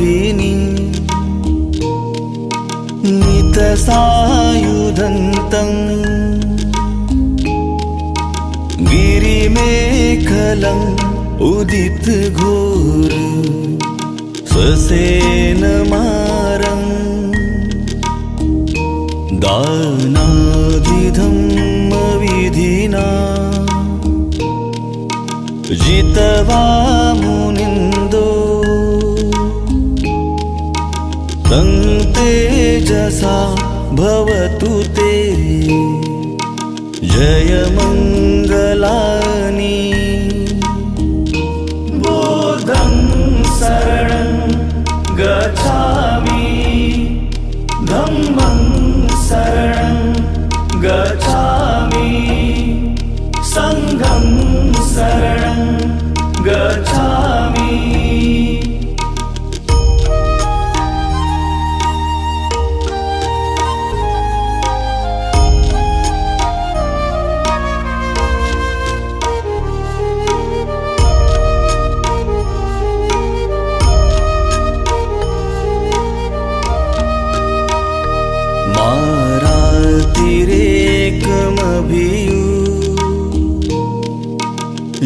मोहिनी नितसायुधन्तं गिरिमेखलम् उदित घोर स्वसेनमारं दानादिधम्मविधिना जितवा मुनिन्दो तं तेजसा भवतु ते जयमङ्गलानि बुद्धं शरणं गच्छामि धम्मं शरणं गच्छामि संघं शरणं गच्छामि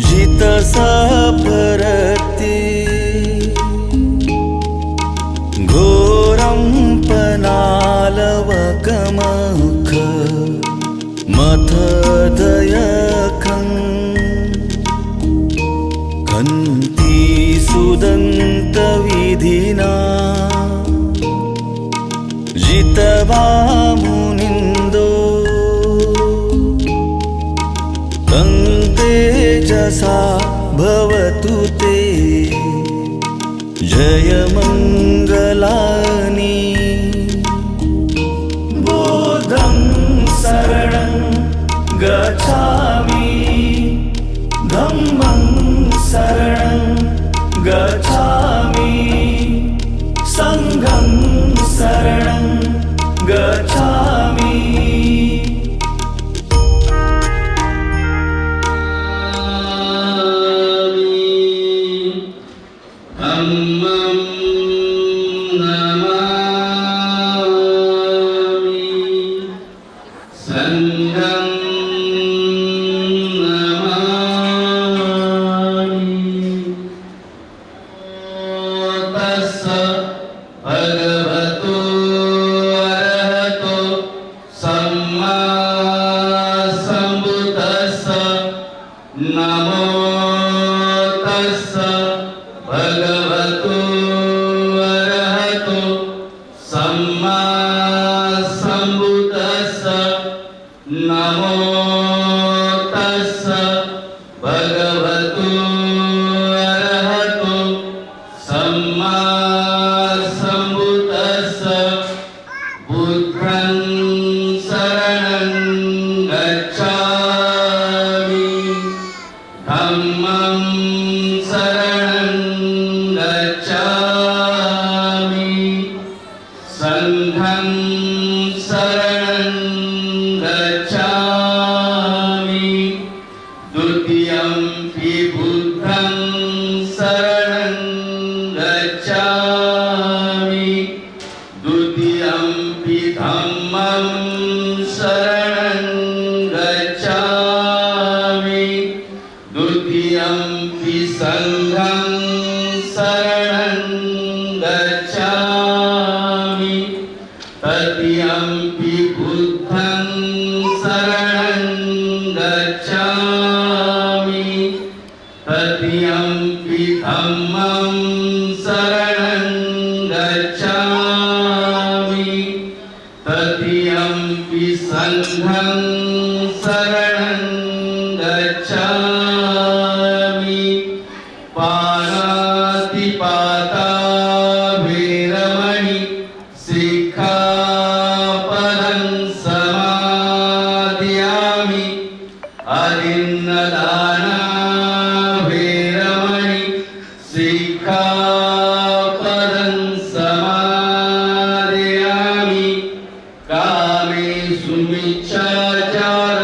जित सपरति घोरं पनालवकमख मथदयखं खन्ति सुदन्तविधिना जितवा मुनिन्दो तं तेजसा भवतु ते जयमङ्गलानि बुद्धं शरणं गच्छामि धम्मं शरणं गच्छामि संघं शरणं गच्छामि सुमिच्छाचार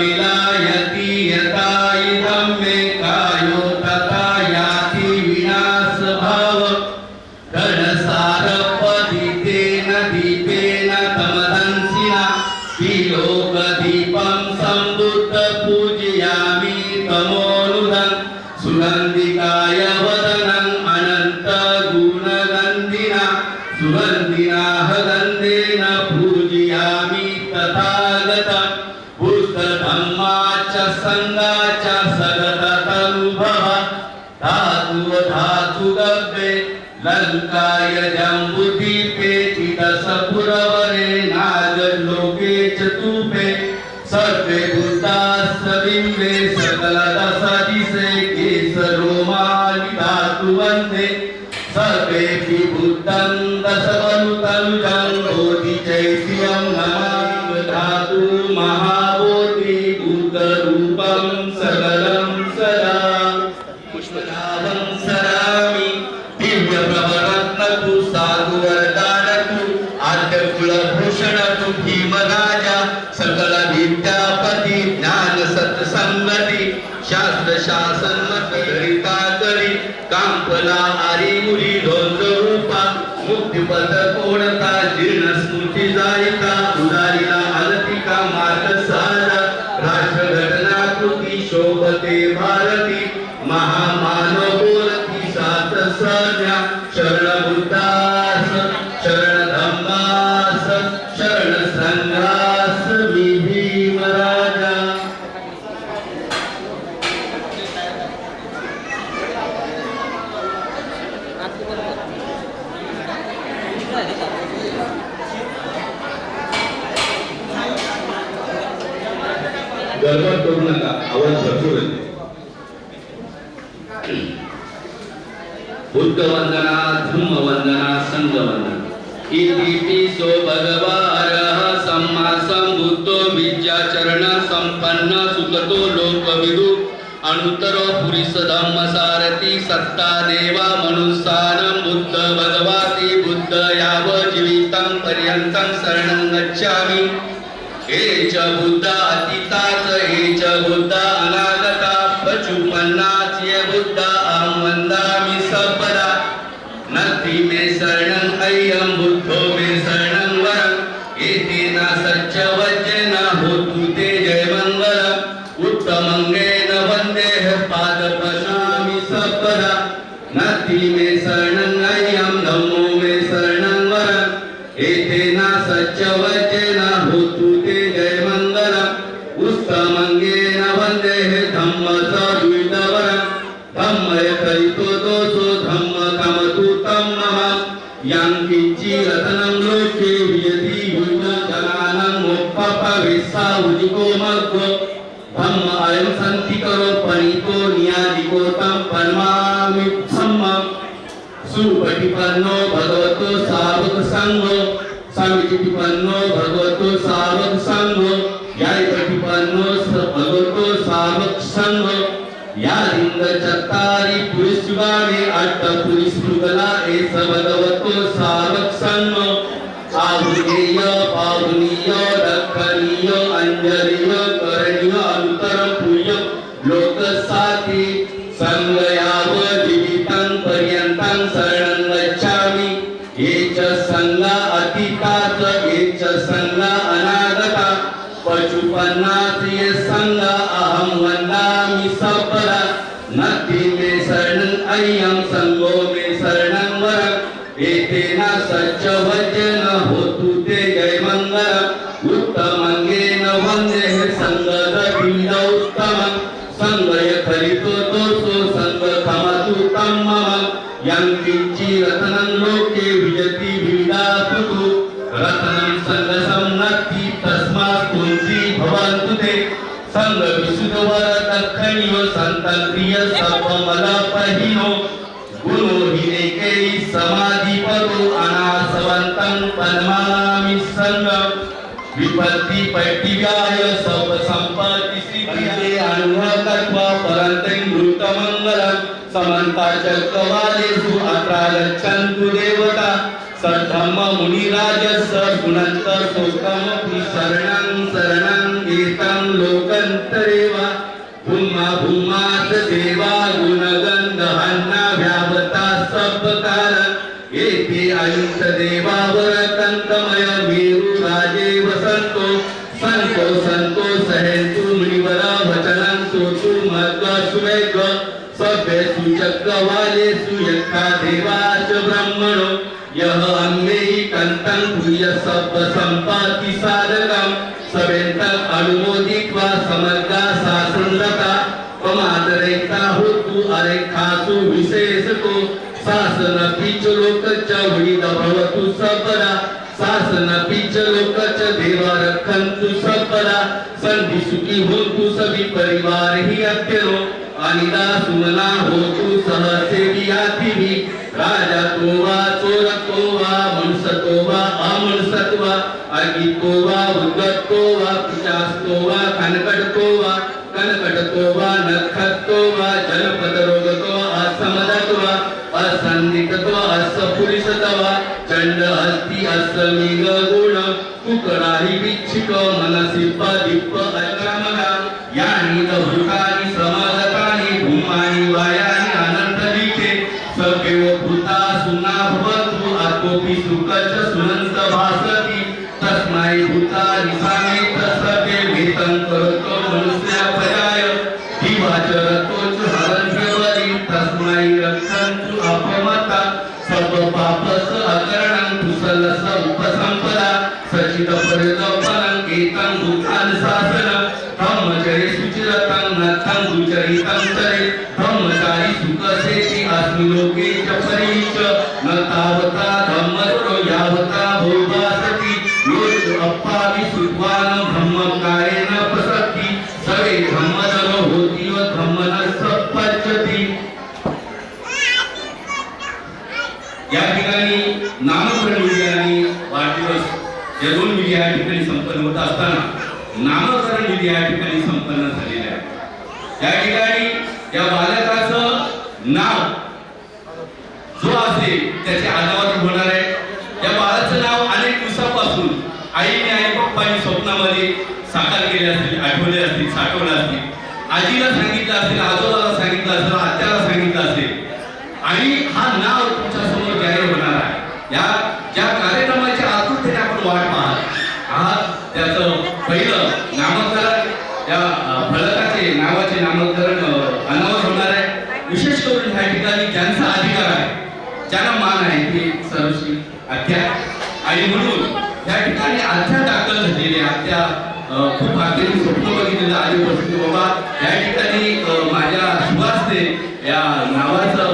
विलायति यथा इदं मे कायो तथा याति विनाशभाव घनसारपदितेन दीपेन तमदंसिना त्रिलोकदीपं सम्बुद्धपूजयामि तमोनुदं सुगन्धिकाय वदनम् अनन्तगुणगन्धिना सुगन्धिनाः गन्धेन पूजयामि तथागतं बुद्धधम्माच सङ्गाच सगततनुभवः धातुगव्ये लङ्काय जम्बुद्वीपे चिदसपुरवरे नागलोके चतुपे सर्वे बुद्धाः बिम्बे सकलदशदिशे केसरोमालि धातुवन्दे सर्वेऽपि बुद्धं दशवनुतनुजं बोधिचैत्यं नमामि धातु महाबोधि बुद्धरूपं सकलं सदा पुष्पदाभं सरामि दिव्यप्रवरत्नतु साधुवरदानतु आद्यकुलभूषणतु भीमराजा सकलविद्यापति ज्ञानसत्सङ्गति शास्त्रशासनमति हरिताकरि कांपला आरिमुरी रोजरूपा मुक्तिपद कोणता जीर्णस्मृती जायिता उदारीला अलतिका मार्ग सारा राष्ट्रघटनाकृती शोभते भारती महामानवोरती सात संज्ञा शरण बुद्धास शरण धम्मास शरण संघास मी भीमराजा. गडबड करू नका, आवाज भरपूर येतो. बुद्ध वंदना धम्म वंदना संघ वंदना इति सो भगवारः सम्मा संबुद्धो विद्याचरण संपन्न सुखतो लोकविदु अनुत्तरो पुरुष धम्म सारथी सत्ता देवा मनुष्यानं बुद्ध भगवाति बुद्ध याव जीवितं पर्यन्तं शरणं गच्छामि. हे च बुद्ध अतीताच हे च बुद्ध अनागता पचुपन्नाच ये बुद्ध अहं वन्दामि सर्वदा. नति मे शरणं अय्यं बुद्धो मे शरणं वरम् एतेन सच्चवचेन होतु ते जयमङ्गलम्. उत्तमङ्गेन वन्देः पादपशामि सर्वदा. नति मे शरणं अय्यं धम्मो मे शरणं वरम् एतेन सच्चवचेन होतु ते जयमङ्गलम्. उत्तमङ्गेन वन्देः धम्मसद्विदवरम् धम्मय करितो दोषो धम्म कमतु तं मम. यं किञ्चिरतनं लोके वियति युजनानं मोक्षपविस्सा उदिको मग्गो धम्म अयं सन्तिकरो पनितो नियादिको तं परमामि धम्मम्. सुपटिपन्नो भगवतो सावक संघो समितिपन्नो भगवतो सावक संघो यायपटिपन्नो भगवतो सावक संघो. या लिंग चत्तारी पुरुषवाणे अट्ट पुरुषुगला एस भगवतो सावक संघो. आहुनेय पाहुनीय दक्षिणीय अंजलीय करणीय अंतरं पूय लोकसाती संगयाव जीवितं पर्यन्तं शरणं गच्छामि. ये च संगा अतीताच ये च संगा अनागता पचुपन्नाच ये संगा अहं वन्दामि सर्वदा. नति मे शरणं अय्यं संगो मे शरणं वरम् एतेन सच्चवचेन होतु ते जयमङ्गलम्. उत्तमङ्गेन वन्देः सङ्गदविदौत्तमम्. संगय करितो दोषो संग कमतु तं मम. यं किञ्चिरतनं लोके विजति विदापुतु रत्नं संगसंनत्ति तस्मात् कुन्ती भवन्तु ते. संग विशुद्धवर दक्षिणीयो संतप्रिय सर्वमलपहिनो गुणो हिनेके समाधिपतो अनासवन्तं पद्मामि संगम्. विपत्ति पैटिव्याय सब संपत्ति सिद्धिये अनुहतत्वा परन्तं मृतमङ्गलम्. समन्ता चक्रवालेषु अत्रा गच्छन्तु देवता सद्धम्म मुनिराजस्य गुणन्त शोकमपि शरणं शरणं एतं लोक निरंतरेवा भूमा भूमात देवा गुणगंध हन्ना व्यावता सबकार येथे अयुत देवावर कंतमय मेरू राजे वसंतो संतो संतो सहेतु मुनिवर वचनंतो तु मग सुमेघ सभ्य सुचक्र वाले सुयक्ता देवाच ब्रह्मणो यह अन्मेहि कंतं भूय सब संपाति साधकं सवेंत अनुमोदित्वा समग्रा शासनरता पमादरेता होतु अरेखासु विशेषको शासन पीच लोकच विविध भवतु सबरा शासन पीच लोकच देवा रखंतु सबरा संधि सुखी होतु सभी परिवार ही अत्यनो अनिदा सुमना होतु सहसेवी आतिवी राजा तोवा चोर तोवा मनुष्य तोवा अमनुष्य तोवा अगितो वा उद्गतो वा पिचास्तो वा कनकटतो वा कनकटतो वा नखतो वा जनपद रोगतो असमदतो वा असंदिततो असपुरुषतो वा चंड हस्ती असमीग गुण कुकराही विच्छिक मनसी पदीप अक्रमगा यानी दहुकानी समागतानी भूमानी वायानी अनंत दिखे सभेव भूता सुना भवतु आतोपि सुकच सुनंत भासति तस्मै भूतानि समेत सभे वेतं करोतो मनुष्यापयाय दिवाचरतोच हरन्त्यवरि तस्मै रक्षन्तु अपमता सब पापस अकरणं कुशलस उपसंपदा सचित परिदपनं एतं भूतान शासनं ब्रह्मचर्य सुचिरतं नतं दुचरितं तरे ब्रह्मचारी सुखसेति अस्मि लोके च परिच न तावता धम्मतो यावता भोगासति योच अप्पावि सुत्वान ब्रह्मकारेण प्रसक्ति सवे धम्मजनो होतीव धम्मन सपच्यति। या ठिकाणी नामकरण विधी आणि वाढदिवस या दोन विधी या ठिकाणी संपन्न होत असताना नामकरण विधी या ठिकाणी संपन्न झालेले आहे। या ठिकाणी या बालकाचं नाव जो असेल त्याच्या आधारावर होणार आहे। या बाळाचं नाव अनेक दिवसापासून आईने आणि पप्पांनी स्वप्नामध्ये साकार केले असतील, आठवले असतील, साठवले असतील, आजीला सांगितलं असेल, आजोबाला सांगितलं असेल, आत्याला सांगितलं असेल आणि हा नाव तुमच्या समोर जाहीर होणार आहे। या ज्या कार्यक्रमाच्या आतुरतेने आपण वाट पाहत आहात त्याचं पहिलं नामकरण या फलकाचे नावाचे नामकरण अनावर होणार आहे। विशेष करून ह्या ठिकाणी ज्यांचा अधिकार आहे, ज्यांना मान आहे ते सर्वश्री आत्या आणि म्हणून या ठिकाणी आत्या दाखल झालेल्या आत्या खूप आत्याने स्वप्न बघितलेलं आधीपासून बाबा या ठिकाणी माझ्या सुवासने या नावाचं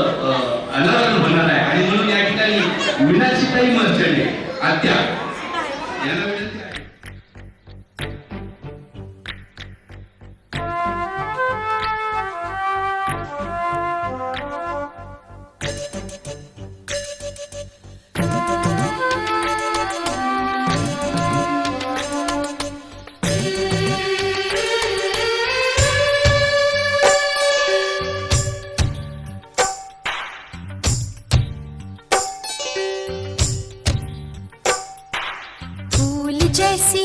अनावरण होणार आहे आणि म्हणून या ठिकाणी मीनाक्षीताई मर्चंडे आत्या यांना विनंती आहे। जैसी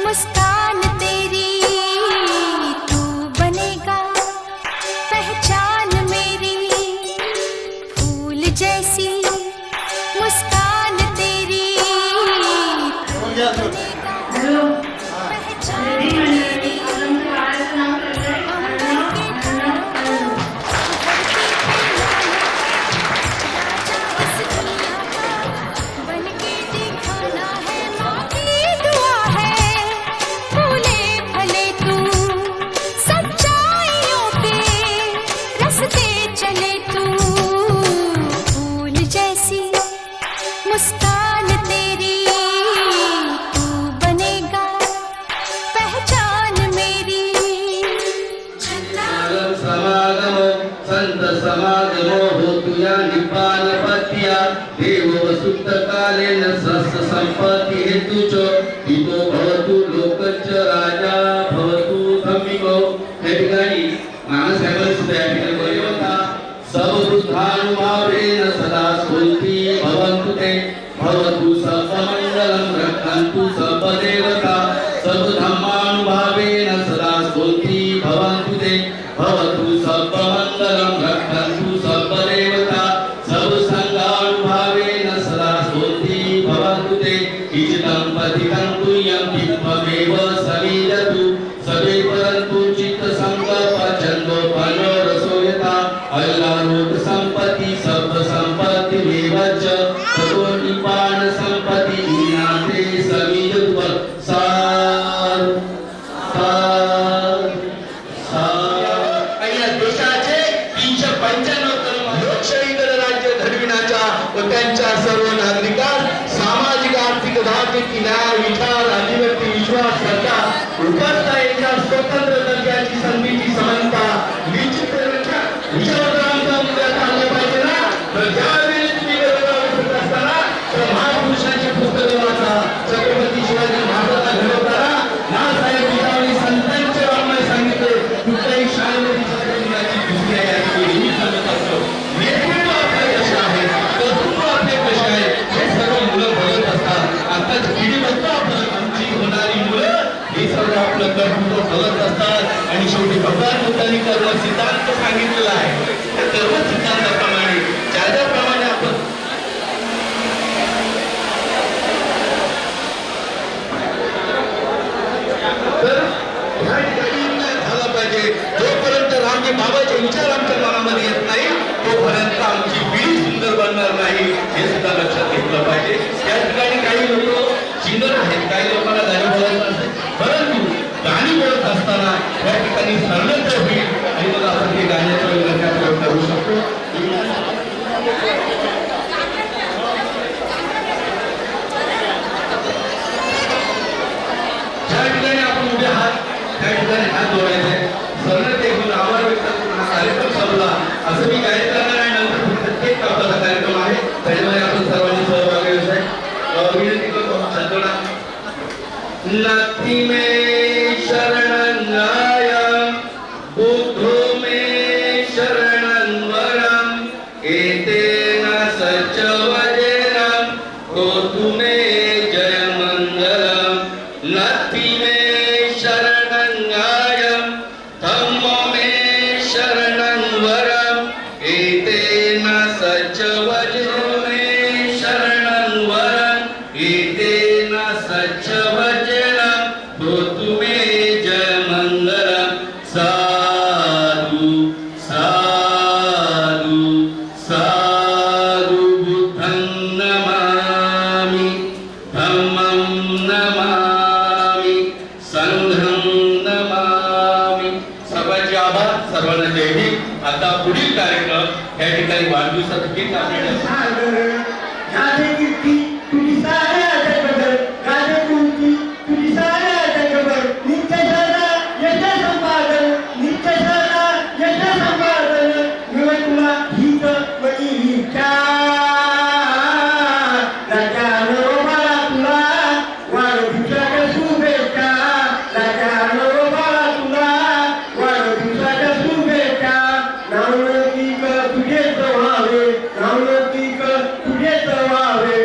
मुस्कान तेरी तू बनेगा पहचान मेरी फूल जैसी मुस्कान तेरी पहचान मेरी मुस्कान तेरी तू बनेगा पहचान मेरी। समागमो संत समागमो होतु या निपान पत्या देव वसुत कालेन सस संपत्ति हेतुच हितो भवतु लोकच राजा भवतु धम्मिको। हे ठिकाणी नानासाहेबांनी सुद्धा या ठिकाणी बोलले होता सर्वबुद्धानुभावेन सदा स्फूर्ती भवन्तु ते भवतु सर्वमंगलं रक्षन्तु सर्वदेवता सर्वधर्मानुभावेन सदा भगवान बुद्धांनी कर्म सिद्धांत सांगितलेला आहे. त्या कर्म सिद्धांताप्रमाणे ज्याप्रमाणे आपण तर ह्या ठिकाणी विचार झाला पाहिजे. जोपर्यंत रामजी बाबाचे विचार आमच्या मनामध्ये येत नाही तोपर्यंत आमची पिढी सुंदर बनणार नाही हे सुद्धा लक्षात घेतलं पाहिजे. या ठिकाणी काही लोक सिंगर आहेत, काही लोकांना गाणी बोलायचं असते, परंतु गाणी बोलत असताना या ठिकाणी सरलता होईल आणि मग आपण ते गाण्याचा प्रयोग करू शकतो. ज्या ठिकाणी आपण उभे आहात त्या ठिकाणी हात जोडायचे, सरलते घेऊन आभार व्यक्त करून हा कार्यक्रम संपला असं मी गायब करणार आहे. नंतर प्रत्येक टप्प्याचा कार्यक्रम आहे, त्याच्यामध्ये आपण सर्वांनी सहभागी व्हायचं आहे. विनंती करतो संतोडा. नाथी में शरणं बुद्धो में शरणं वरं एतेन सच्चवचनं होतु मे जय मंगलम्. नाथी में शरणं धम्मो में शरणं वरं एतेन सच्चवचनो मे शरणं वरं एतेन सच्चवचनं होतु मे जय मंगलम्. साधु साधु साधु बुद्धं नमामि धम्मं नमामि संघं नमामि. सर्वांचे आभार, सर्वांना जय भीम. आता पुढील कार्यक्रम या ठिकाणी वाढदिवसाचं गीत आपल्याला गाजे कीर्ती तुझी साऱ्या जगभर, गाजे कीर्ती तुझी साऱ्या जगभर. नित्य शरणा यश संपादन, नित्य शरणा यश संपादन. मिळ तुला हित वही विचार. राजानो बाळा तुला वाढदिवसाच्या शुभेच्छा. राजानो बाळा तुला वाढदिवसाच्या शुभेच्छा. नावलौकिक तुझेच व्हावे, नावलौकिक तुझेच व्हावे.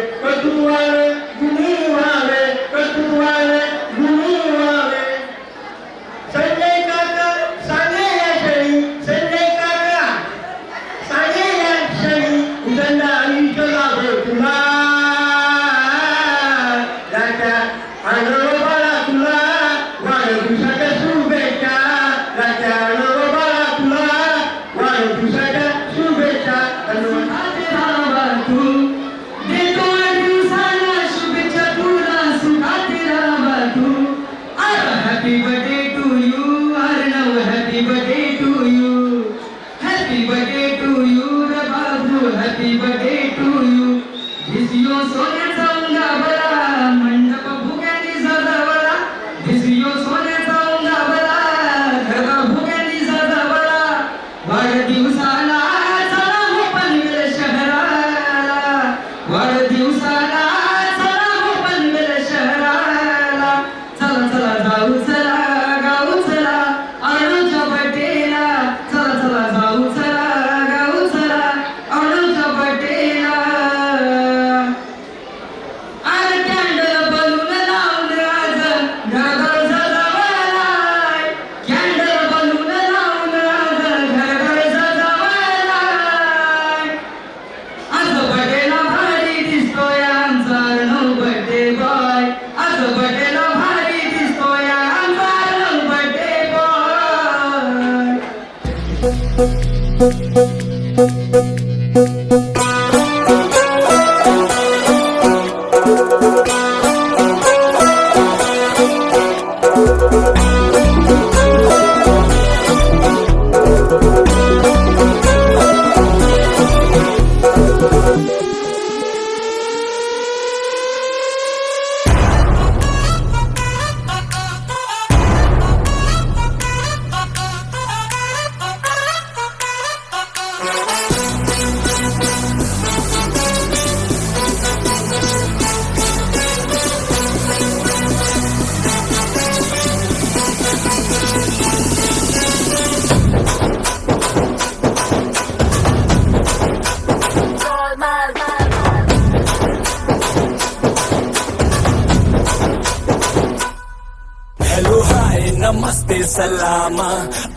करते सलामा,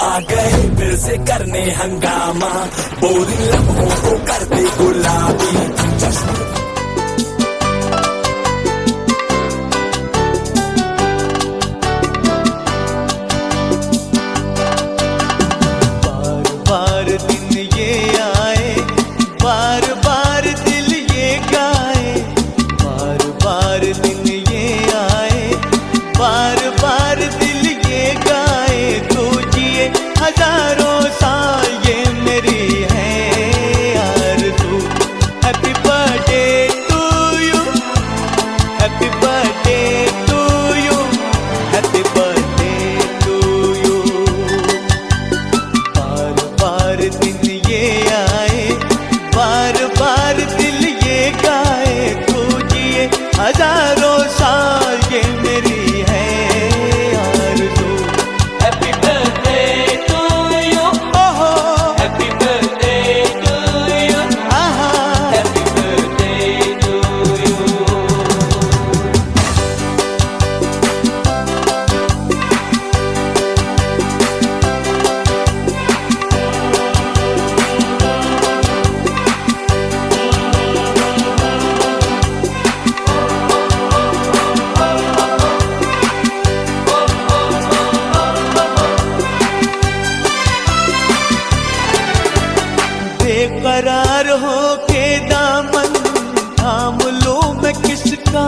आ गए फिर से करने हंगामा, बोरिंग लम्हों को करते गुलाबी। जश्न बार दिन ये आए, बार बार दिल ये गाए, बार बार दिन ये आए, बार बार दिल ये गाए, तू जिए हजारों साल ये मेरी है आरज़ू। Happy birthday to you, happy birthday to you, happy birthday to you. बार बार दिन ये आए, बार बार दिल ये गाए, तू जिए हजारों साल ये मेरी है आरज़ू। हैप्पी बर्थडे टू यू, ओहो हैप्पी बर्थडे टू यू, आहा हैप्पी बर्थडे टू यू। बेकरार हो के दामन थाम लो मैं किसका,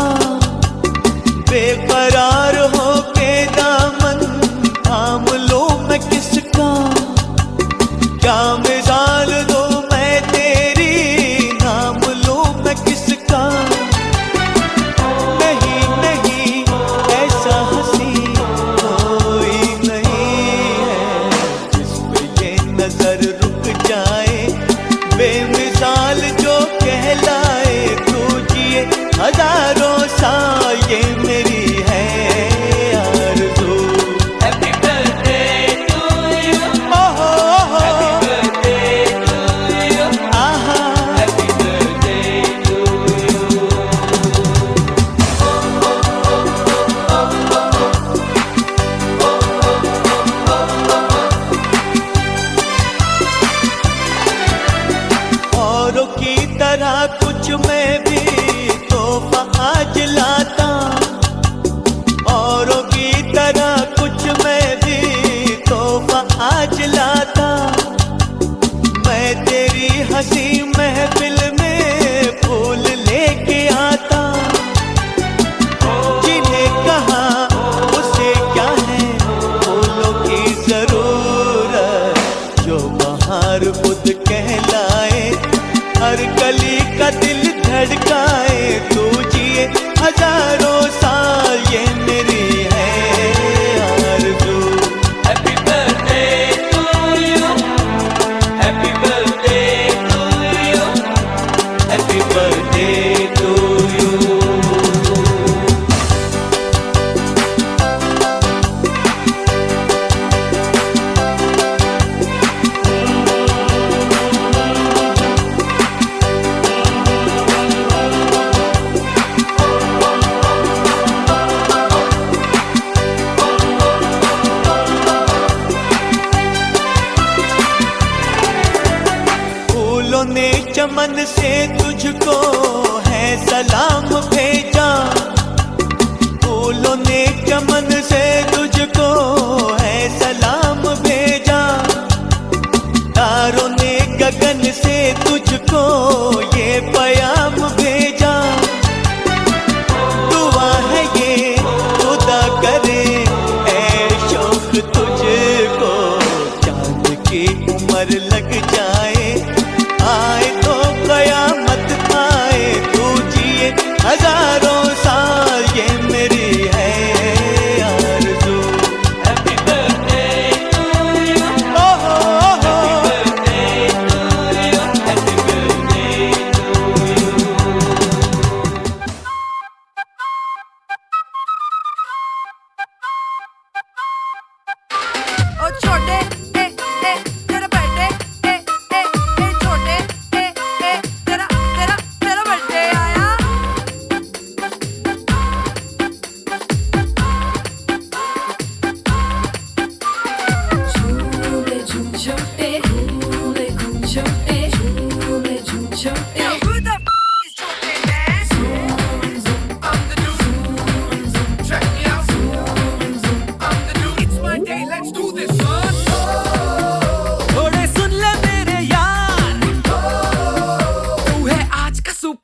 बेकरार हो के दामन थाम लो मैं किसका। क्या मिसाल दो मैं तेरी, नाम लो मैं किसका। नहीं नहीं ऐसा हंसी कोई नहीं है, जिस पे ये नजर रुक जाए, बेमिसाल जो कहलाए, तू जिए हजारों साल ये मेरी है आरज़ू। हैप्पी बर्थडे टू यू, ओहो हैप्पी बर्थडे टू यू, आहा हैप्पी बर्थडे टू यू। औरों की तरह कुछ मैं भी तोहफा आज लाता, औरों की तरह कुछ मैं भी तोहफा आज लाता। मैं तेरी हंसी महफिल में फूल लेके आता, जिन्हें कहा उसे क्या है फूलों की जरूरत, जो बाहर खुद कहलाए, हर गली का दिल धड़काए, तू जिए हजारों साल ये मेरी है आरज़ू। Happy birthday to you, happy birthday to you, happy birthday to you. फूलों ने चमन से तुझको है सलाम भेजा, फूलों ने चमन से तुझको है सलाम भेजा। तारों ने गगन से तुझको ये प्याम भेजा। दुआ है ये खुदा करे ऐ शौक तुझको, चांद की उम्र लग जाए, आए तो कयामत आए, तू जिए हजारों साल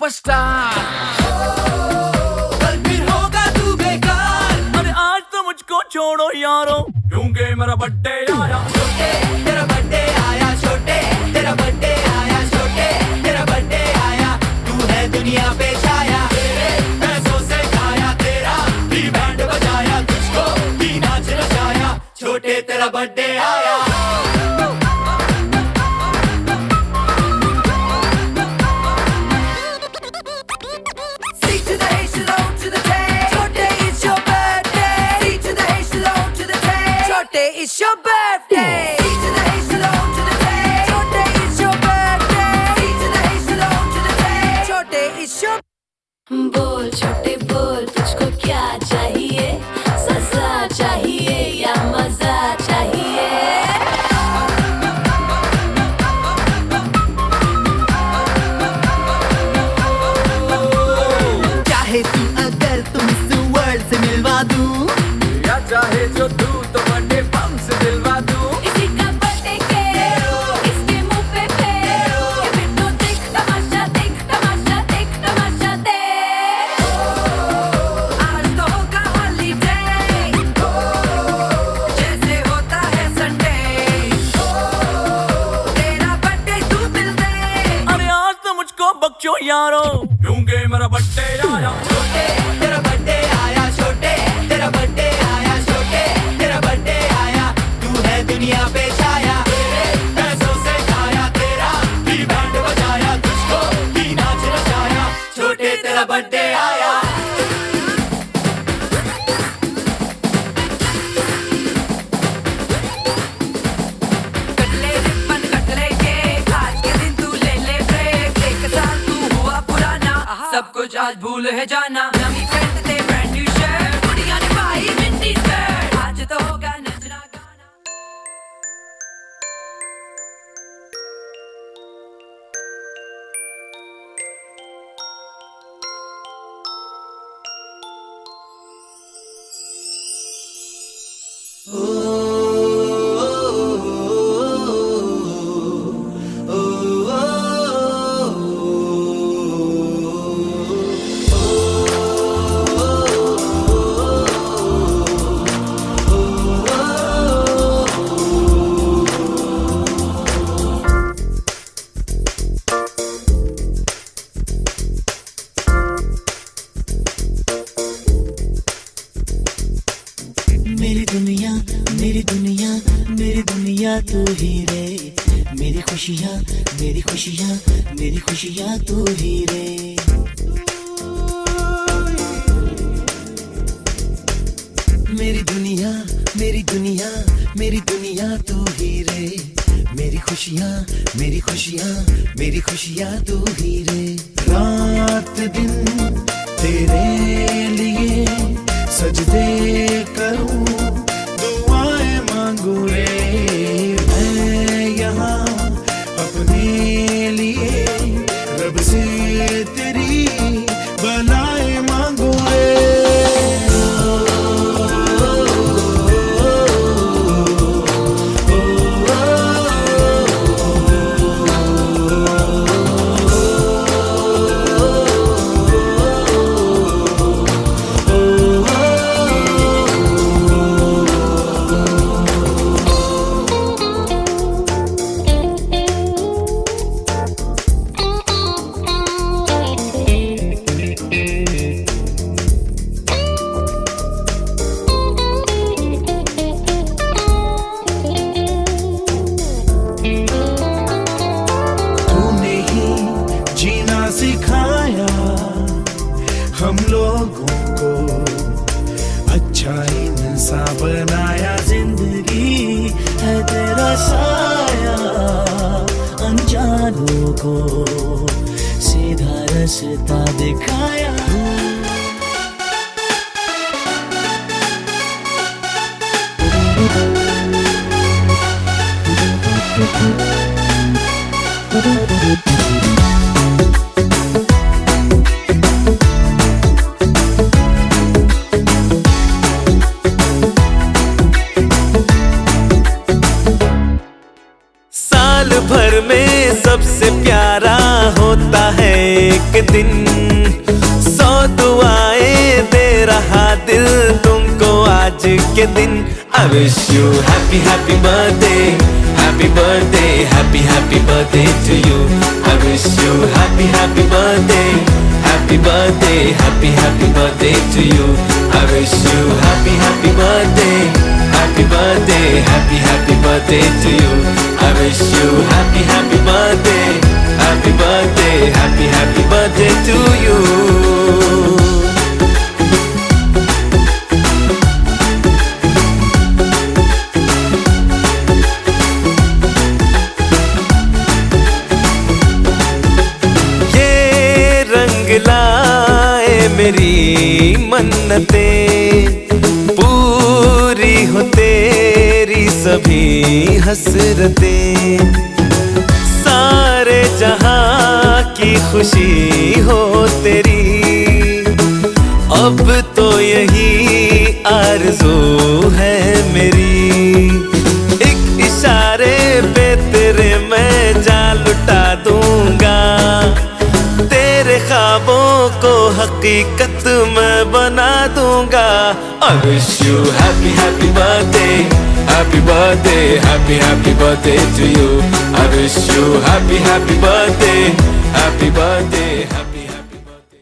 सुपरस्टार। कल फिर होगा तू बेकार। अरे आज तो मुझको छोड़ो यारो, क्योंकि मेरा बर्थडे आया। छोटे तेरा बर्थडे आया, छोटे तेरा बर्थडे आया, छोटे तेरा बर्थडे आया। तू है दुनिया पे छाया, तेरे पैसों से खाया, तेरा भी बैंड बजाया, तुझको भी नाच नचाया। छोटे तेरा बर्थडे आया। It's your birthday. C to the H to the O to the J. Chote, it's your birthday. C to the H to the O to the J. Chote, it's your. बोल छोटे बोल, तुझको क्या चाहिए? सजा चाहिए या मजा चाहिए? चाहे तू अगर तुम इस वर्ल्ड से मिलवा दूं, या चाहे जो तू तो बर्थडे बम से दिलवा दूं। इसी का बर्थडे केक, इसके मुंह पे फेर। ये बिट्टू देख तमाशा, देख तमाशा, देख तमाशा देख। आज तो होगा हॉलीडे, जैसे होता है संडे। तेरा बर्थडे तू दिल दे। अरे आज तो मुझको बख्शो यारो, क्योंकि मेरा बर्थडे आया। छोटे तेरा बर्थडे आया, छोटे तेरा बर्थडे आया, छोटे तेरा बर्थडे आया। तू है दुनिया पे छाया, तेरे पैसों से खाया, तेरा भी बैंड बजाया, तुझको भी नाच नचाया। छोटे तेरा बर्थडे आया। कटले रिबन कटले केक, आज के दिन तू ले ले ब्रेक। एक साल तू हुआ पुराना, सब कुछ आज भूल है जाना। नवी पैंट ते ब्रांड न्यू शर्ट, कुड़ियां ने पाई मिनी स्कर्ट। आज तो होगा नचना गाना। मेरी दुनिया मेरी दुनिया मेरी दुनिया तू ही रे। मेरी खुशियाँ मेरी खुशियाँ मेरी खुशियाँ तू ही रे। मेरी दुनिया मेरी दुनिया मेरी दुनिया तू ही रे। मेरी खुशियाँ मेरी खुशियाँ मेरी खुशियाँ तू ही रे। रात दिन तेरे लिए सजदे करूं, दुआएं मांगू रे। मैं यहाँ अपने लिए रब से तेरी भलाएं मांगू रे। सिखाया हम लोगों को, अच्छा इंसान बनाया। जिंदगी है तेरा साया, अनजानों को सीधा रास्ता दिखाया। साल भर में सबसे प्यारा होता है एक के दिन 100 दुआएं दे रहा दिल तुमको आज के दिन। I wish you happy happy birthday, happy birthday, happy happy birthday to you. I wish you happy happy birthday, happy birthday, happy happy birthday to you. I wish you happy happy birthday, happy birthday, happy happy birthday to you. I wish you happy happy birthday, happy birthday, happy happy birthday to you. लाए मेरी मन्नतें पूरी हो तेरी सभी हसरतें। सारे जहां की खुशी हो तेरी अब तो यही आरज़ू है मेरी। एक इशारे पे तेरे मैं जान लुटा दूंगा, तेरे ख्वाबों को हकीकत मैं बना दूंगा। I wish you happy happy birthday, happy birthday, happy happy birthday to you. I wish you happy happy birthday, happy